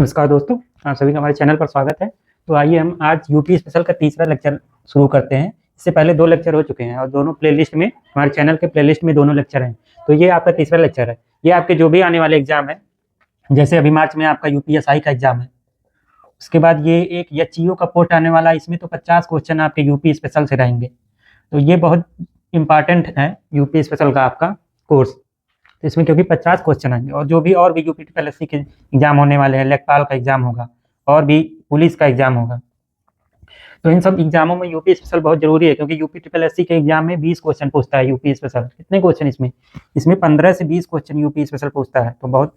नमस्कार दोस्तों, आप सभी का हमारे चैनल पर स्वागत है। तो आइए हम आज यूपी स्पेशल का तीसरा लेक्चर शुरू करते हैं। इससे पहले 2 लेक्चर हो चुके हैं और दोनों प्लेलिस्ट में, हमारे चैनल के प्लेलिस्ट में दोनों लेक्चर हैं। तो ये आपका तीसरा लेक्चर है। ये आपके जो भी आने वाले एग्जाम है, जैसे अभी मार्च में आपका यूपीएसआई का एग्जाम है, उसके बाद ये एक एचईओ का पोस्ट आने वाला है। इसमें तो 50 क्वेश्चन आपके यूपी स्पेशल से रहेंगे। तो ये बहुत इंपॉर्टेंट है यूपी स्पेशल का आपका कोर्स। तो इसमें क्योंकि 50 क्वेश्चन आएंगे और जो भी यूपी टीपीएससी के एग्जाम होने वाले हैं, लेखपाल का एग्जाम होगा और भी पुलिस का एग्जाम होगा। तो इन सब एग्जामों में यूपी स्पेशल बहुत जरूरी है, क्योंकि यूपी टीपीएससी के एग्जाम में 20 क्वेश्चन पूछता है यूपी स्पेशल। कितने क्वेश्चन इसमें 15 से 20 क्वेश्चन यूपी स्पेशल पूछता है। तो बहुत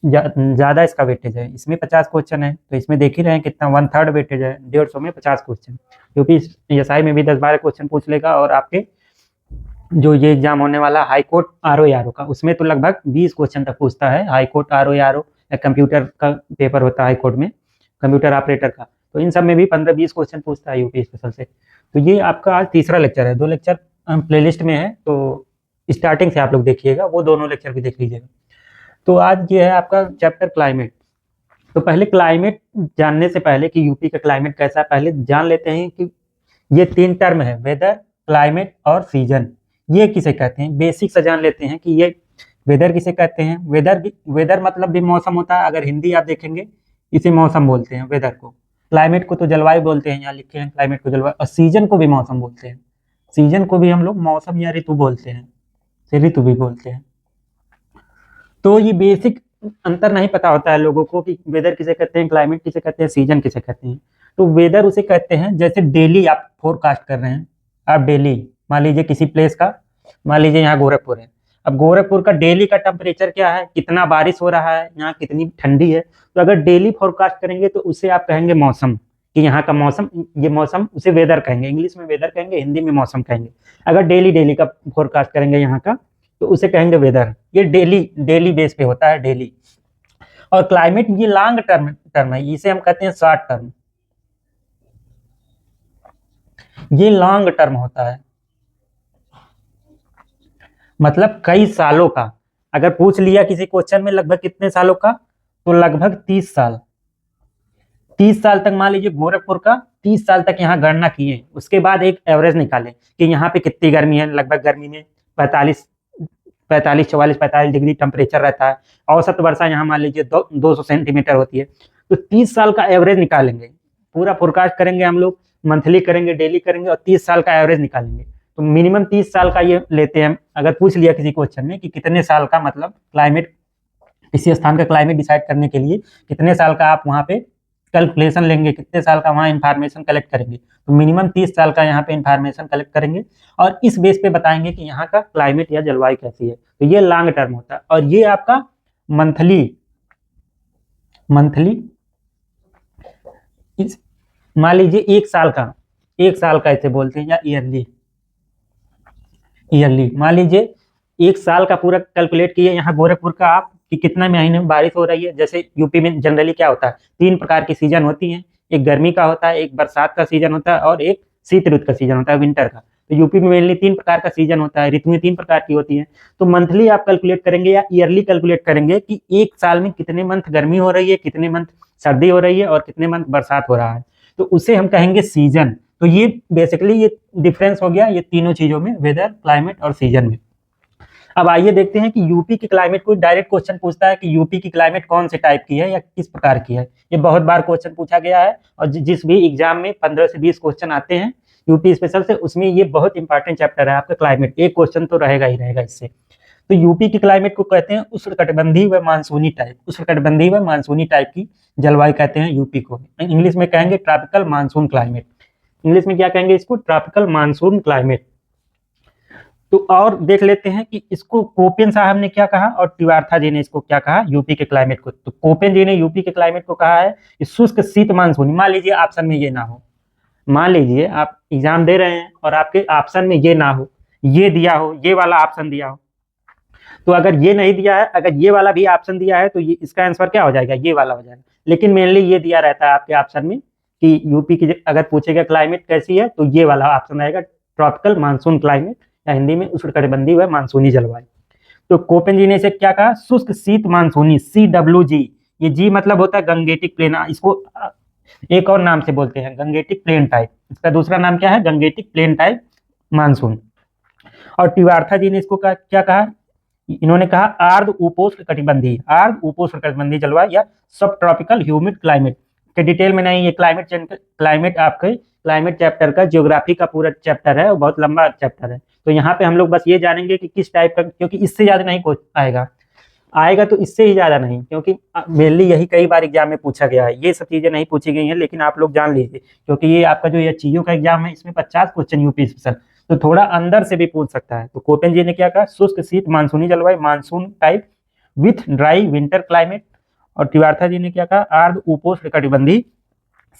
ज़्यादा इसका वेटेज है। इसमें 50 क्वेश्चन है, तो इसमें देख ही रहे हैं कितना 1/3 वेटेज है। 150 में 50 क्वेश्चन। यूपी एसआई में भी 10-12 क्वेश्चन पूछ लेगा। और आपके जो ये एग्जाम होने वाला हाई कोर्ट आरओ का, उसमें तो लगभग 20 क्वेश्चन तक पूछता है। हाई कोर्ट आरओ या कंप्यूटर का पेपर होता है हाई कोर्ट में, कंप्यूटर ऑपरेटर का। तो इन सब में भी 15-20 क्वेश्चन पूछता है यूपी स्पेशल से। तो ये आपका आज तीसरा लेक्चर है। 2 लेक्चर प्लेलिस्ट में है, तो स्टार्टिंग से आप लोग देखिएगा, वो दोनों लेक्चर भी देख लीजिएगा। तो आज ये है आपका चैप्टर क्लाइमेट। तो पहले क्लाइमेट जानने से पहले कि यूपी का क्लाइमेट कैसा है, पहले जान लेते हैं कि ये 3 टर्म है, वेदर, क्लाइमेट और सीजन। ये किसे कहते हैं, बेसिक से जान लेते हैं कि ये वेदर किसे कहते हैं। वेदर मतलब भी मौसम होता है। अगर हिंदी आप देखेंगे, इसे मौसम बोलते हैं वेदर को। क्लाइमेट को तो जलवायु बोलते हैं, यहाँ लिखे हैं क्लाइमेट को जलवायु। और सीजन को भी मौसम बोलते हैं। सीजन को भी हम लोग मौसम या ऋतु बोलते हैं, ऋतु भी बोलते हैं। तो ये बेसिक अंतर नहीं पता होता है लोगों को कि वेदर किसे कहते हैं, क्लाइमेट किसे कहते हैं, सीजन किसे कहते हैं। तो वेदर उसे कहते हैं जैसे डेली आप फोरकास्ट कर रहे हैं। आप डेली मान लीजिए किसी प्लेस का, मान लीजिए यहाँ गोरखपुर है। अब गोरखपुर का डेली का टेम्परेचर क्या है, कितना बारिश हो रहा है, यहाँ कितनी ठंडी है। तो अगर डेली फोरकास्ट करेंगे तो उसे आप कहेंगे मौसम, कि यहाँ का मौसम, ये मौसम, उसे वेदर कहेंगे। इंग्लिश में वेदर कहेंगे, हिंदी में मौसम कहेंगे। अगर डेली का फोरकास्ट करेंगे यहाँ का, तो उसे कहेंगे वेदर। ये डेली बेस पे होता है, डेली। और क्लाइमेट ये लॉन्ग टर्म है, इसे हम कहते हैं शॉर्ट टर्म। ये लॉन्ग टर्म होता है, मतलब कई सालों का। अगर पूछ लिया किसी क्वेश्चन में लगभग कितने सालों का, तो लगभग 30 साल। 30 साल तक मान लीजिए गोरखपुर का 30 साल तक यहाँ गणना किए, उसके बाद एक एवरेज निकाले कि यहाँ पे कितनी गर्मी है। लगभग गर्मी में 45 डिग्री टेम्परेचर रहता है। औसत वर्षा यहाँ मान लीजिए 200 सेंटीमीटर होती है। तो 30 साल का एवरेज निकालेंगे, पूरा फोरकास्ट करेंगे हम लोग, मंथली करेंगे, डेली करेंगे और 30 साल का एवरेज निकालेंगे। तो मिनिमम 30 साल का ये लेते हैं। अगर पूछ लिया किसी क्वेश्चन में कि कितने साल का, मतलब क्लाइमेट, किसी स्थान का क्लाइमेट डिसाइड करने के लिए कितने साल का आप वहाँ पे कैलकुलेशन लेंगे, कितने साल का वहाँ इंफॉर्मेशन कलेक्ट करेंगे, तो मिनिमम 30 साल का यहाँ पे इंफॉर्मेशन कलेक्ट करेंगे और इस बेस पे बताएंगे कि यहाँ का क्लाइमेट या जलवायु कैसी है। तो ये लॉन्ग टर्म होता है। और ये आपका मंथली मान लीजिए एक साल का इसे बोलते हैं, या ईयरली। मान लीजिए एक साल का पूरा कैलकुलेट किए यहाँ गोरखपुर का आप, कि कितना महीने में बारिश हो रही है। जैसे यूपी में जनरली क्या होता है, 3 प्रकार की सीजन होती हैं। एक गर्मी का होता है, एक बरसात का सीजन होता है और एक शीत ऋतु का सीजन होता है, विंटर का। तो यूपी में मेनली 3 प्रकार का सीजन होता है, ऋतुएं 3 प्रकार की होती हैं। तो मंथली आप कैलकुलेट करेंगे या ईयरली कैलकुलेट करेंगे कि एक साल में कितने मंथ गर्मी हो रही है, कितने मंथ सर्दी हो रही है और कितने मंथ बरसात हो रहा है। तो उसे हम कहेंगे सीजन। तो ये बेसिकली ये डिफरेंस हो गया ये तीनों चीजों में, वेदर, क्लाइमेट और सीजन में। अब आइए देखते हैं कि यूपी की क्लाइमेट को डायरेक्ट क्वेश्चन पूछता है कि यूपी की क्लाइमेट कौन से टाइप की है या किस प्रकार की है। ये बहुत बार क्वेश्चन पूछा गया है और जिस भी एग्जाम में 15 से 20 क्वेश्चन आते हैं यूपी स्पेशल से, उसमें ये बहुत इंपॉर्टेंट चैप्टर है आपका क्लाइमेट। एक क्वेश्चन तो रहेगा ही रहेगा इससे। तो यूपी की क्लाइमेट को कहते हैं उष्णकटिबंधीय व मानसूनी टाइप। उष्णकटिबंधीय व मानसूनी टाइप की जलवायु कहते हैं यूपी को। इंग्लिश में कहेंगे ट्रॉपिकल मानसून क्लाइमेट। इंग्लिश में क्या कहेंगे इसको, ट्रॉपिकल मानसून क्लाइमेट। तो और देख लेते हैं कि इसको कोपेन साहब ने क्या कहा और तिवारथा जी ने इसको क्या कहा यूपी के क्लाइमेट को। तो कोपेन जी ने यूपी के क्लाइमेट को कहा है कि शुष्क शीत मानसूनी। मान लीजिए ऑप्शन में ये ना हो, मान लीजिए आप एग्जाम दे रहे हैं और आपके ऑप्शन में ये ना हो, ये दिया हो, ये वाला ऑप्शन दिया हो। तो अगर ये नहीं दिया है, अगर ये वाला भी ऑप्शन दिया है, तो ये इसका आंसर क्या हो जाएगा, ये वाला हो जाएगा। लेकिन मेनली ये दिया रहता है आपके ऑप्शन में कि यूपी की अगर पूछेगा क्लाइमेट कैसी है, तो ये वाला ऑप्शन आएगा, ट्रॉपिकल मानसून क्लाइमेट, या हिंदी में उष्णकटिबंधीय व मानसूनी जलवायु। तो कोपेन जी ने इसे क्या कहा, शुष्क शीत मानसूनी, CWG। ये जी मतलब होता है गंगेटिक प्लेन, इसको एक और नाम से बोलते हैं गंगेटिक प्लेन टाइप। इसका दूसरा नाम क्या है? Gangetic plain type monsoon. और टिवार्था जी ने इसको क्या कहा? इन्होंने कहा आर्द्र उपोष्ण कटिबंधीय, आर्द्र उपोष्ण कटिबंधीय जलवायु या सब ट्रॉपिकल ह्यूमिड क्लाइमेट के डिटेल में नहीं, ये क्लाइमेट चेंज, क्लाइमेट आपके क्लाइमेट चैप्टर का ज्योग्राफी का पूरा चैप्टर है और बहुत लंबा चैप्टर है। तो यहाँ पे हम लोग बस ये जानेंगे कि किस टाइप का, क्योंकि इससे ज्यादा नहीं आएगा, आएगा तो इससे ही ज्यादा नहीं, क्योंकि मेनली यही कई बार एग्जाम में पूछा गया है। ये सब चीजें नहीं पूछी गई हैं, लेकिन आप लोग जान लीजिए, क्योंकि ये आपका जो ये चीजों का एग्जाम है इसमें 50 क्वेश्चन यूपी स्पेशल, तो थोड़ा अंदर से भी पूछ सकता है। तो कोपेन जी ने क्या कहा? शुष्क शीत मानसूनी जलवायु, monsoon type with dry winter climate. और तिवार्था जी ने क्या कहा? आर्द्र उपोष्ण कटिबंधीय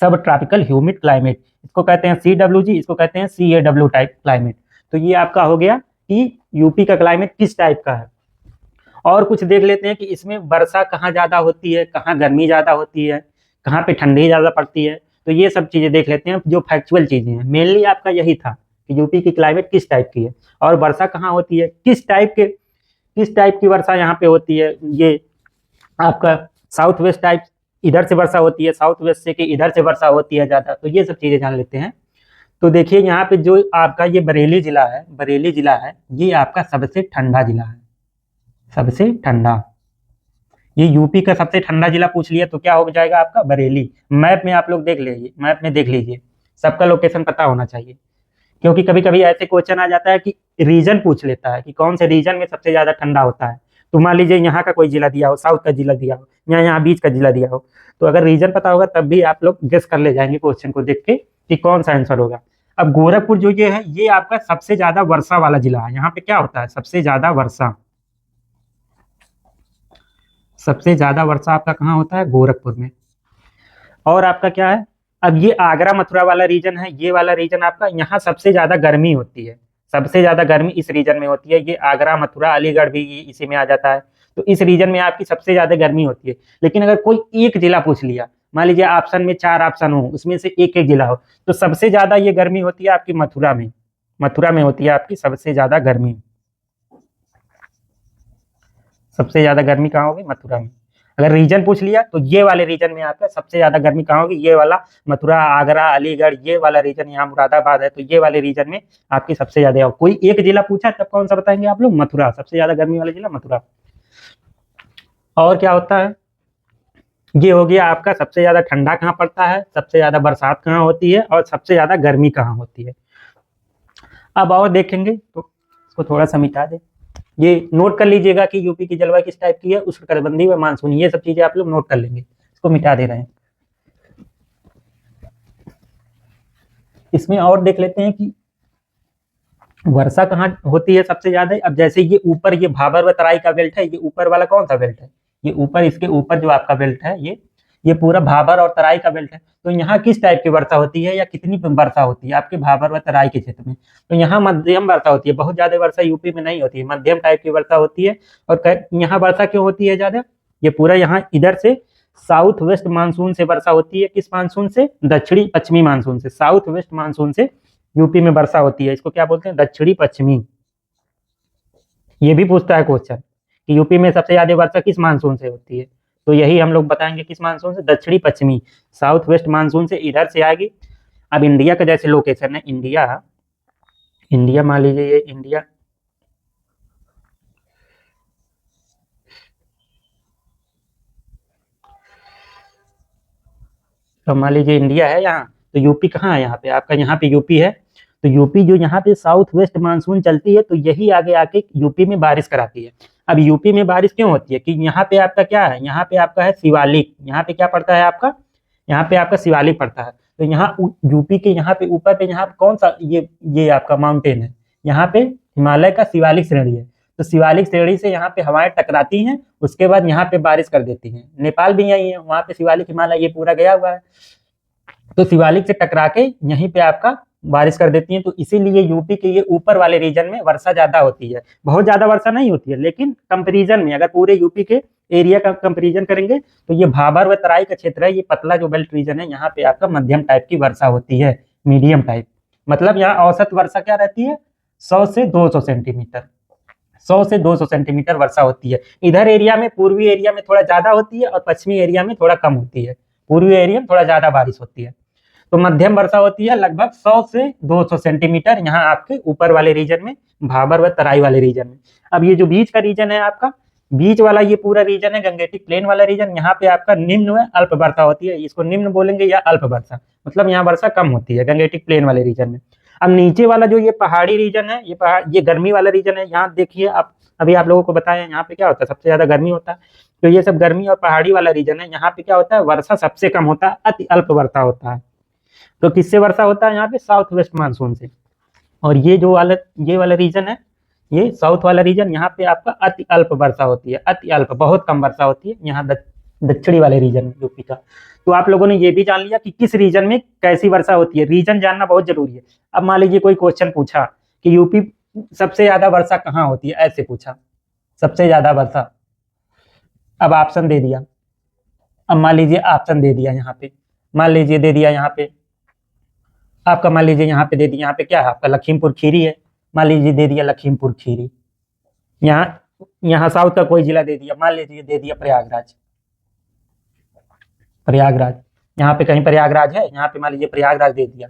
सब ट्रॉपिकल ह्यूमिड क्लाइमेट, इसको कहते हैं CWG, इसको कहते हैं CAW टाइप क्लाइमेट। तो ये आपका हो गया कि यूपी का क्लाइमेट किस टाइप का है। और कुछ देख लेते हैं कि इसमें वर्षा कहाँ ज्यादा होती है, कहाँ गर्मी ज्यादा होती है, कहाँ पे ठंडी ज्यादा पड़ती है। तो ये सब चीजें देख लेते हैं, जो फैक्चुअल चीजें हैं। मेनली आपका यही था कि यूपी की क्लाइमेट किस टाइप की है और वर्षा कहाँ होती है, किस टाइप की वर्षा यहाँ पे होती है। ये आपका साउथ वेस्ट टाइप, इधर से वर्षा होती है, साउथ वेस्ट से कि इधर से वर्षा होती है ज्यादा। तो ये सब चीजें जान लेते हैं। तो देखिए यहाँ पे जो आपका ये बरेली जिला है, बरेली जिला है, ये आपका सबसे ठंडा जिला है, सबसे ठंडा। ये यूपी का सबसे ठंडा जिला पूछ लिया तो क्या हो जाएगा आपका? बरेली। मैप में आप लोग देख लीजिए, मैप में देख लीजिए, सबका लोकेशन पता होना चाहिए, क्योंकि कभी कभी ऐसे क्वेश्चन आ जाता है कि रीजन पूछ लेता है कि कौन से रीजन में सबसे ज्यादा ठंडा होता है। तो मान लीजिए यहाँ का कोई जिला दिया हो, साउथ का जिला दिया हो, या यहाँ बीच का जिला दिया हो, तो अगर रीजन पता होगा तब भी आप लोग गेस कर ले जाएंगे क्वेश्चन को देख के कि कौन सा आंसर होगा। अब गोरखपुर जो ये है, ये आपका सबसे ज्यादा वर्षा वाला जिला है। यहाँ पे क्या होता है? सबसे ज्यादा वर्षा, सबसे ज्यादा वर्षा आपका कहाँ होता है? गोरखपुर में। और आपका क्या है? अब ये आगरा मथुरा वाला रीजन है, ये वाला रीजन आपका, यहाँ सबसे ज्यादा गर्मी होती है, सबसे ज्यादा गर्मी इस रीजन में होती है। ये आगरा मथुरा अलीगढ़ भी इसी में आ जाता है। तो इस रीजन में आपकी सबसे ज्यादा गर्मी होती है। लेकिन अगर कोई एक जिला पूछ लिया, मान लीजिए ऑप्शन में 4 ऑप्शन हो, उसमें से एक एक जिला हो, तो सबसे ज्यादा ये गर्मी होती है आपकी मथुरा में, मथुरा में होती है आपकी सबसे ज्यादा गर्मी। सबसे ज्यादा गर्मी कहाँ होगी? मथुरा में। अगर रीजन पूछ लिया तो ये वाले रीजन में आपका सबसे ज्यादा गर्मी कहाँ होगी? ये वाला मथुरा, आगरा, अलीगढ़, ये वाला रीजन, यहाँ मुरादाबाद है, तो ये वाले रीजन में आपकी सबसे ज्यादा। कोई एक जिला पूछा तब कौन सा बताएंगे आप लोग? मथुरा, सबसे ज्यादा गर्मी वाला जिला मथुरा। और क्या होता है? ये हो गया आपका सबसे ज्यादा ठंडा कहाँ पड़ता है, सबसे ज्यादा बरसात कहाँ होती है, और सबसे ज्यादा गर्मी कहाँ होती है। अब और देखेंगे तो इसको थोड़ा सा मिटा दे, ये नोट कर लीजिएगा कि यूपी की जलवायु किस टाइप की है, उष्णकटिबंधीय व मानसूनी, ये सब चीजें आप लोग नोट कर लेंगे। इसको मिटा दे रहे हैं। इसमें और देख लेते हैं कि वर्षा कहाँ होती है सबसे ज्यादा। अब जैसे ये ऊपर ये भाबर व तराई का बेल्ट है, ये ऊपर वाला कौन सा बेल्ट है? ये ऊपर, इसके ऊपर जो आपका बेल्ट है, ये पूरा भाबर और तराई का बेल्ट है। तो यहाँ किस टाइप की वर्षा होती है या कितनी वर्षा होती है आपके भाबर व तराई के क्षेत्र में? तो यहाँ मध्यम वर्षा होती है, बहुत ज्यादा वर्षा यूपी में नहीं होती है, मध्यम टाइप की वर्षा होती है। और यहाँ वर्षा क्यों होती है ज्यादा? ये पूरा यहाँ इधर से साउथ वेस्ट मानसून से वर्षा होती है। किस मानसून से? दक्षिणी पश्चिमी मानसून से, साउथ वेस्ट मानसून से यूपी में वर्षा होती है। इसको क्या बोलते हैं? दक्षिणी पश्चिमी। ये भी पूछता है क्वेश्चन कि यूपी में सबसे ज्यादा वर्षा किस मानसून से होती है, तो यही हम लोग बताएंगे किस मानसून से? दक्षिणी पश्चिमी, साउथ वेस्ट मानसून से इधर से आएगी। अब इंडिया का जैसे लोकेशन है, इंडिया मान लीजिए ये इंडिया, तो मान लीजिए इंडिया है यहाँ, तो यूपी कहाँ है? यहाँ पे आपका, यहाँ पे यूपी है। तो यूपी जो यहाँ पे साउथ वेस्ट मानसून चलती है, तो यही आगे आके यूपी में बारिश कराती है। अब यूपी में बारिश क्यों होती है? कि यहाँ पे आपका क्या है? यहाँ पे आपका है शिवालिक। यहाँ पे क्या पड़ता है आपका? यहाँ पे आपका शिवालिक पड़ता है। तो यहाँ यूपी के यहाँ पे ऊपर पे, यहाँ कौन सा ये आपका माउंटेन है, यहाँ पे हिमालय का शिवालिक श्रेणी है। तो शिवालिक श्रेणी से यहाँ पे हवाएं टकराती हैं, उसके बाद यहाँ पे बारिश कर देती हैं। नेपाल भी यही है, वहां पे शिवालिक हिमालय ये पूरा गया हुआ है, तो शिवालिक से टकरा के यहीं पे आपका बारिश कर देती है। तो इसीलिए यूपी के ये ऊपर वाले रीजन में वर्षा ज्यादा होती है। बहुत ज्यादा वर्षा नहीं होती है, लेकिन कंपेरिजन में अगर पूरे यूपी के एरिया का कंपेरिजन करेंगे तो ये भाबर व तराई का क्षेत्र है, ये पतला जो बेल्ट रीजन है, यहाँ पे आपका मध्यम टाइप की वर्षा होती है, मीडियम टाइप। मतलब यहाँ औसत वर्षा क्या रहती है? 100 से 200 सेंटीमीटर, 100 से 200 सेंटीमीटर वर्षा होती है। इधर एरिया में, पूर्वी एरिया में थोड़ा ज्यादा होती है और पश्चिमी एरिया में थोड़ा कम होती है। पूर्वी एरिया में थोड़ा ज्यादा बारिश होती है। तो मध्यम वर्षा होती है लगभग 100 से 200 सेंटीमीटर यहाँ आपके ऊपर वाले रीजन में, भाबर व तराई वाले रीजन में। अब ये जो बीच का रीजन है आपका, बीच वाला ये पूरा रीजन है गंगेटिक प्लेन वाला रीजन, यहाँ पे आपका निम्न व अल्प वर्षा होती है। इसको निम्न बोलेंगे या अल्प वर्षा, मतलब यहाँ वर्षा कम होती है गंगेटिक प्लेन वाले रीजन में। अब नीचे वाला जो ये पहाड़ी रीजन है, ये गर्मी वाला रीजन है। यहाँ देखिए आप, अभी आप लोगों को बताया यहाँ पे क्या होता है, सबसे ज्यादा गर्मी होता है। तो ये सब गर्मी और पहाड़ी वाला रीजन है। यहाँ पे क्या होता है, वर्षा सबसे कम होता है, अति अल्प वर्षा होता है। तो किससे वर्षा होता है यहाँ पे, साउथ वेस्ट मानसून से। और ये जो वाला, ये वाला रीजन है, ये साउथ वाला रीजन, यहाँ पे आपका अति अल्प वर्षा होती है, अति अल्प, बहुत कम वर्षा होती है यहाँ दक्षिणी वाले रीजन में, यूपी का। तो आप लोगों ने ये भी जान लिया कि किस रीजन में कैसी वर्षा होती है। रीजन जानना बहुत जरूरी है। अब मान लीजिए कोई क्वेश्चन पूछा कि यूपी सबसे ज्यादा वर्षा कहाँ होती है, ऐसे पूछा सबसे ज्यादा वर्षा, अब ऑप्शन दे दिया। अब मान लीजिए ऑप्शन दे दिया यहाँ पे, मान लीजिए दे दिया यहाँ पे आपका, मान लीजिए यहाँ पे दे दिया, यहाँ पे क्या है आपका, लखीमपुर खीरी है। मान लीजिए दे दिया लखीमपुर खीरी। यहाँ साउथ का कोई जिला दे दिया, मान लीजिए दे दिया प्रयागराज। प्रयागराज, यहाँ पे कहीं प्रयागराज है, यहाँ पे मान लीजिए प्रयागराज दे दिया।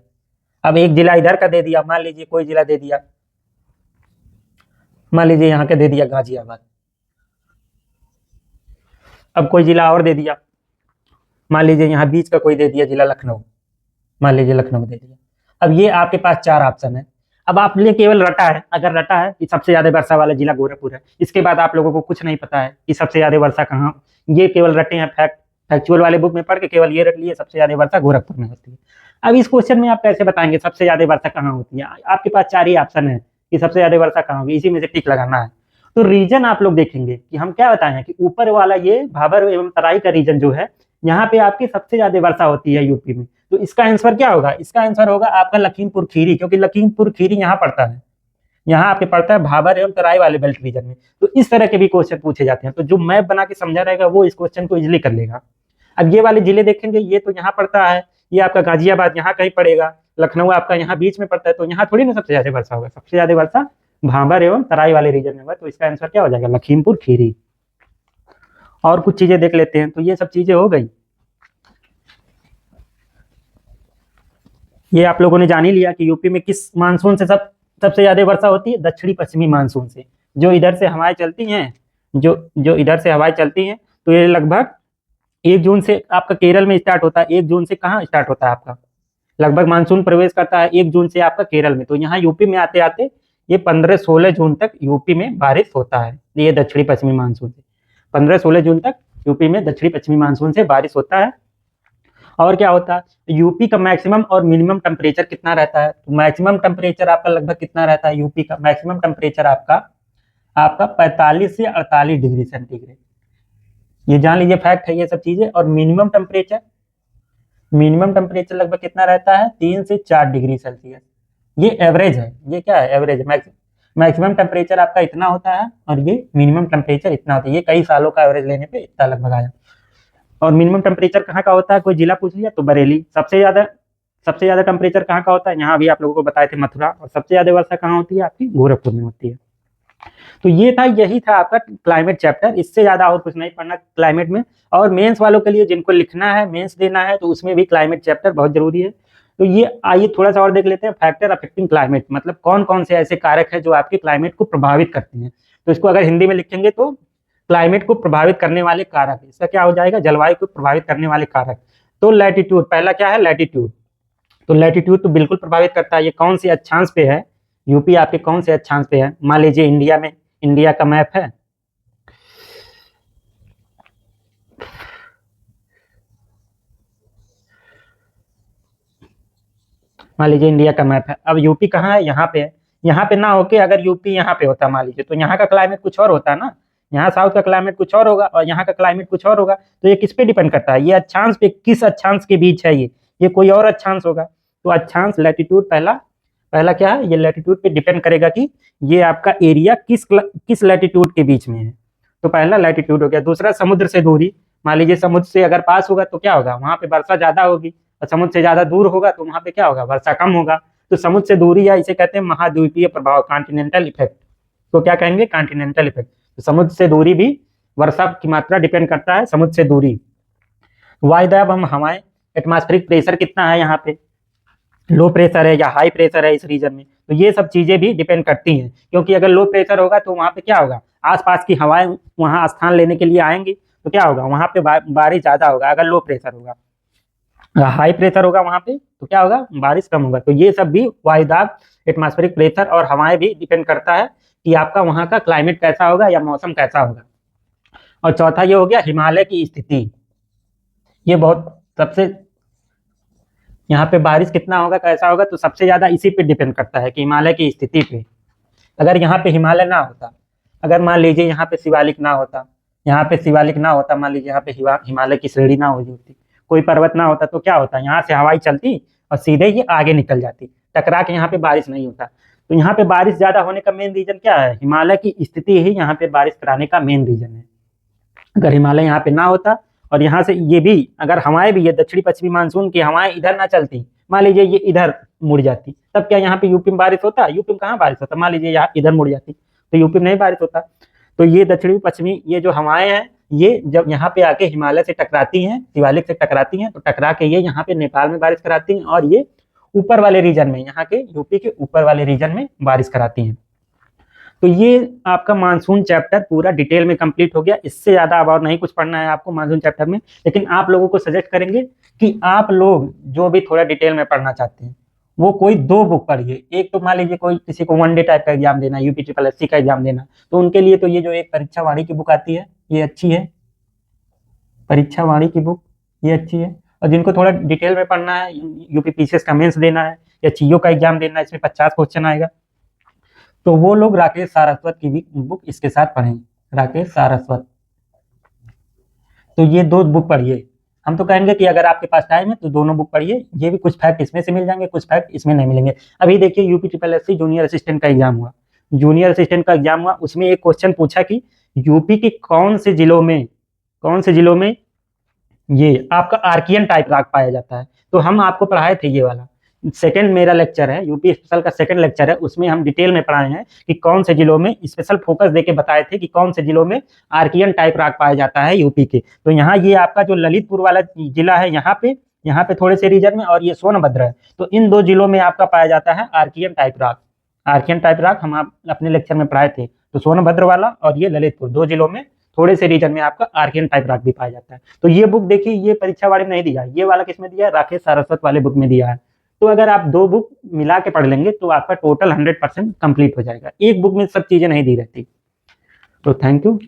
अब एक जिला इधर का दे दिया, मान लीजिए कोई जिला दे दिया, मान लीजिए यहाँ का दे दिया गाजियाबाद। अब कोई जिला और दे दिया, मान लीजिए यहाँ बीच का कोई दे दिया जिला लखनऊ, मान लीजिए लखनऊ दे दिया। अब ये आपके पास 4 ऑप्शन है। अब आपने केवल रटा है, अगर रटा है कि सबसे ज्यादा वर्षा वाला जिला गोरखपुर है, इसके बाद आप लोगों को कुछ नहीं पता है कि सबसे ज्यादा वर्षा कहाँ, ये केवल रटे हैं, फैक्चुअल वाले बुक में पढ़ के केवल ये रट लिए सबसे ज्यादा वर्षा गोरखपुर में होती है। अब इस क्वेश्चन में आप कैसे बताएंगे सबसे ज्यादा वर्षा कहाँ होती है, आपके पास 4 ही ऑप्शन है कि सबसे ज्यादा वर्षा कहाँ होगी, इसी में से टिक लगाना है। तो रीजन आप लोग देखेंगे कि हम क्या बताए हैं कि ऊपर वाला ये भाबर एवं तराई का रीजन जो है, यहाँ पे आपकी सबसे ज्यादा वर्षा होती है यूपी में। तो इसका आंसर क्या होगा, इसका आंसर होगा आपका लखीमपुर खीरी, क्योंकि लखीमपुर खीरी यहाँ पड़ता है, यहाँ आपके पड़ता है भाबर एवं तराई वाले बेल्ट रीजन में। तो इस तरह के भी क्वेश्चन पूछे जाते हैं। तो जो मैप बना के समझा रहेगा वो इस क्वेश्चन को इजिली कर लेगा। अब ये वाले जिले देखेंगे, ये तो यहाँ पड़ता है, ये आपका गाजियाबाद यहाँ कहीं पड़ेगा, लखनऊ आपका यहाँ बीच में पड़ता है, तो यहाँ थोड़ी ना सबसे ज्यादा वर्षा होगा, सबसे ज्यादा वर्षा भाबर एवं तराई वाले रीजन में होगा। तो इसका आंसर क्या हो जाएगा, लखीमपुर खीरी। और कुछ चीजें देख लेते हैं। तो ये सब चीजें हो गई, ये आप लोगों ने जान ही लिया कि यूपी में किस मानसून से सबसे ज्यादा वर्षा होती है, दक्षिणी पश्चिमी मानसून से। जो इधर से हवाएं चलती हैं, जो इधर से हवाएं चलती हैं, तो ये लगभग 1 जून से आपका केरल में स्टार्ट होता है। 1 जून से कहाँ स्टार्ट होता है आपका, लगभग मानसून प्रवेश करता है 1 जून से आपका केरल में। तो यहाँ यूपी में आते आते ये 15-16 जून तक यूपी में बारिश होता है। ये दक्षिणी पश्चिमी मानसून से 15-16 जून तक यूपी में दक्षिणी पश्चिमी मानसून से बारिश होता है। और क्या होता है, यूपी का मैक्सिमम और मिनिमम टेम्परेचर कितना रहता है, तो मैक्सिमम टेम्परेचर आपका लगभग कितना रहता है, यूपी का मैक्सिमम टेम्परेचर आपका 45 से 48 डिग्री सेंटीग्रेड। ये जान लीजिए, फैक्ट है ये सब चीजें। और मिनिमम टेम्परेचर लगभग कितना रहता है, 3 से 4 डिग्री सेल्सियस। ये एवरेज है, ये क्या है, एवरेज है। मैक्सिमम टेम्परेचर आपका इतना होता है और ये मिनिमम टेम्परेचर इतना होता है। ये कई सालों का एवरेज लेने पे इतना लगभग आया। और मिनिमम टेम्परेचर कहाँ का होता है, कोई जिला पूछ लिया तो बरेली। सबसे ज्यादा टेम्परेचर कहाँ का होता है, यहाँ भी आप लोगों को बताए थे, मथुरा। और सबसे ज्यादा वर्षा कहाँ होती है, आपकी गोरखपुर में होती है। तो यही था आपका क्लाइमेट चैप्टर। इससे ज्यादा और कुछ नहीं पढ़ना क्लाइमेट में। और मेंस वालों के लिए जिनको लिखना है, मेंस देना है, तो उसमें भी क्लाइमेट चैप्टर बहुत जरूरी है। तो ये आइए थोड़ा सा और देख लेते हैं, फैक्टर अफेक्टिंग क्लाइमेट, मतलब कौन कौन से ऐसे कारक है जो आपके क्लाइमेट को प्रभावित करते हैं। तो इसको अगर हिंदी में लिखेंगे तो क्लाइमेट को प्रभावित करने वाले कारक, इसका क्या हो जाएगा, जलवायु को प्रभावित करने वाले कारक। तो लैटिट्यूड, पहला क्या है, लैटिट्यूड। तो लैटिट्यूड तो बिल्कुल प्रभावित करता है। ये कौन से अक्षांश पे है, यूपी आपके कौन से अक्षांश पे है, मान लीजिए इंडिया में, इंडिया का मैप है, मान लीजिए इंडिया का मैप है। अब यूपी कहाँ है, यहाँ पे है। यहाँ पे ना होके अगर यूपी यहाँ पे होता मान लीजिए, तो यहाँ का क्लाइमेट कुछ और होता है ना, यहाँ साउथ का क्लाइमेट कुछ और होगा और यहाँ का क्लाइमेट कुछ और होगा। तो ये किस पे डिपेंड करता है, ये अक्षांश पे, किस अक्षांश के बीच है ये कोई और अक्षांश होगा। तो अक्षांश लैटिट्यूड पहला क्या है, ये लैटिट्यूड पे डिपेंड करेगा कि ये आपका एरिया किस लैटिट्यूड के बीच में है। तो पहला लैटिट्यूड हो गया। दूसरा समुद्र से दूरी, मान लीजिए समुद्र से अगर पास होगा तो क्या होगा, वहां पे वर्षा ज्यादा होगी, और समुद्र से ज्यादा दूर होगा तो वहां पे क्या होगा, वर्षा कम होगा। तो समुद्र से दूरी, या इसे कहते हैं महाद्वीपीय प्रभाव, कॉन्टिनेंटल इफेक्ट। तो क्या कहेंगे, कॉन्टिनेंटल इफेक्ट। तो समुद्र से दूरी भी वर्षा की मात्रा डिपेंड करता है समुद्र से दूरी। वायुदाब हम हवाएं, एटमॉस्फेरिक प्रेशर कितना है, यहाँ पे लो प्रेशर है या हाई प्रेशर है इस रीजन में, तो ये सब चीजें भी डिपेंड करती हैं। क्योंकि अगर लो प्रेशर होगा तो वहाँ पे क्या होगा, आसपास की हवाएं वहाँ स्थान लेने के लिए आएंगी, तो क्या होगा, वहाँ पे बारिश ज्यादा होगा अगर लो प्रेशर होगा। हाई प्रेशर होगा वहाँ पे तो क्या होगा, बारिश कम होगा। तो ये सब भी वायुदाब, एटमॉस्फेरिक प्रेशर और हवाएं भी डिपेंड करता है कि आपका वहाँ का क्लाइमेट कैसा होगा या मौसम कैसा होगा। और चौथा ये हो गया हिमालय की स्थिति। ये बहुत सबसे, यहाँ पे बारिश कितना होगा कैसा होगा, तो सबसे ज्यादा इसी पे डिपेंड करता है कि हिमालय की स्थिति पे। अगर यहाँ पे हिमालय ना होता, अगर मान लीजिए यहाँ पे शिवालिक ना होता, यहाँ पे शिवालिक ना होता, मान लीजिए यहाँ पे हिमालय की श्रेणी ना होती, कोई पर्वत ना होता, तो क्या होता, यहाँ से हवाई चलती और सीधे ये आगे निकल जाती, टकरा के यहाँ पे बारिश नहीं होता। तो यहाँ पे बारिश ज्यादा होने का मेन रीजन क्या है, हिमालय की स्थिति ही यहाँ पे बारिश कराने का मेन रीजन है। अगर हिमालय यहाँ पे ना होता और यहाँ से ये भी अगर हवाएं भी, ये दक्षिणी पश्चिमी मानसून की हवाएं इधर ना चलती, मान लीजिए ये इधर मुड़ जाती, तब क्या यहाँ पे यूपी में बारिश होता, यूपी में कहाँ बारिश होता, मान लीजिए यहाँ इधर मुड़ जाती तो यूपी में नहीं बारिश होता। तो ये दक्षिणी पश्चिमी ये जो हवाएं हैं, ये जब यहाँ पे आके हिमालय से टकराती हैं, शिवालिक से टकराती हैं, तो टकरा के ये यहाँ पे नेपाल में बारिश कराती हैं और ये ऊपर वाले रीजन में, यहाँ के यूपी के ऊपर वाले रीजन में बारिश कराती हैं। तो ये आपका मानसून चैप्टर पूरा डिटेल में कंप्लीट हो गया। इससे ज्यादा अब और नहीं कुछ पढ़ना है आपको मानसून चैप्टर में, लेकिन आप लोगों को सजेस्ट करेंगे कि आप लोग जो भी थोड़ा डिटेल में पढ़ना चाहते हैं वो कोई दो बुक पढ़िए। एक तो मान लीजिए कोई किसी को वनडे टाइप का एग्जाम देना, यूपी ट्रिपल एससी का एग्जाम देना, तो उनके लिए तो ये जो एक परीक्षा वाणी की बुक आती है ये अच्छी है, परीक्षा वाणी की बुक ये अच्छी है। और जिनको थोड़ा डिटेल में पढ़ना है, यूपी पीसीएस का मेंस देना है या चीओ का एग्जाम देना है, इसमें 50 क्वेश्चन आएगा, तो वो लोग राकेश सारस्वत की भी बुक इसके साथ पढ़ें, राकेश सारस्वत। तो ये दो बुक पढ़िए। हम तो कहेंगे कि अगर आपके पास टाइम है तो दोनों बुक पढ़िए, ये भी कुछ फैक्ट इसमें से मिल जाएंगे, कुछ फैक्ट इसमें नहीं मिलेंगे। अभी देखिए UP triple SC junior assistant का एग्जाम हुआ, जूनियर असिस्टेंट का एग्जाम हुआ, उसमें एक क्वेश्चन पूछा कि यूपी के कौन से जिलों में ये आपका आर्कियन टाइप राग पाया जाता है। तो हम आपको पढ़ाए थे ये वाला, सेकंड मेरा लेक्चर है, यूपी स्पेशल का सेकंड लेक्चर है, उसमें हम डिटेल में पढ़ाए हैं कि कौन से जिलों में, स्पेशल फोकस देके बताए थे कि कौन से जिलों में आर्कियन टाइप राग पाया जाता है यूपी के। तो यहाँ ये आपका जो ललितपुर वाला जिला है, यहाँ पे थोड़े से रीजन में, और ये सोनभद्र है, तो इन दो जिलों में आपका पाया जाता है आर्कियन टाइप राग। आर्कियन टाइप राग हम आप अपने लेक्चर में पढ़ाए थे, तो सोनभद्र वाला और ये ललितपुर, दो जिलों में थोड़े से रीजन में आपका आर्कियन टाइप राग भी पाया जाता है। तो ये बुक देखिए, ये परीक्षा वाले में नहीं दिया, ये वाला किसमें दिया है, राकेश सारस्वत वाले बुक में दिया है। तो अगर आप दो बुक मिला के पढ़ लेंगे तो आपका टोटल 100% कंप्लीट हो जाएगा, एक बुक में सब चीजें नहीं दी रहती। तो थैंक यू।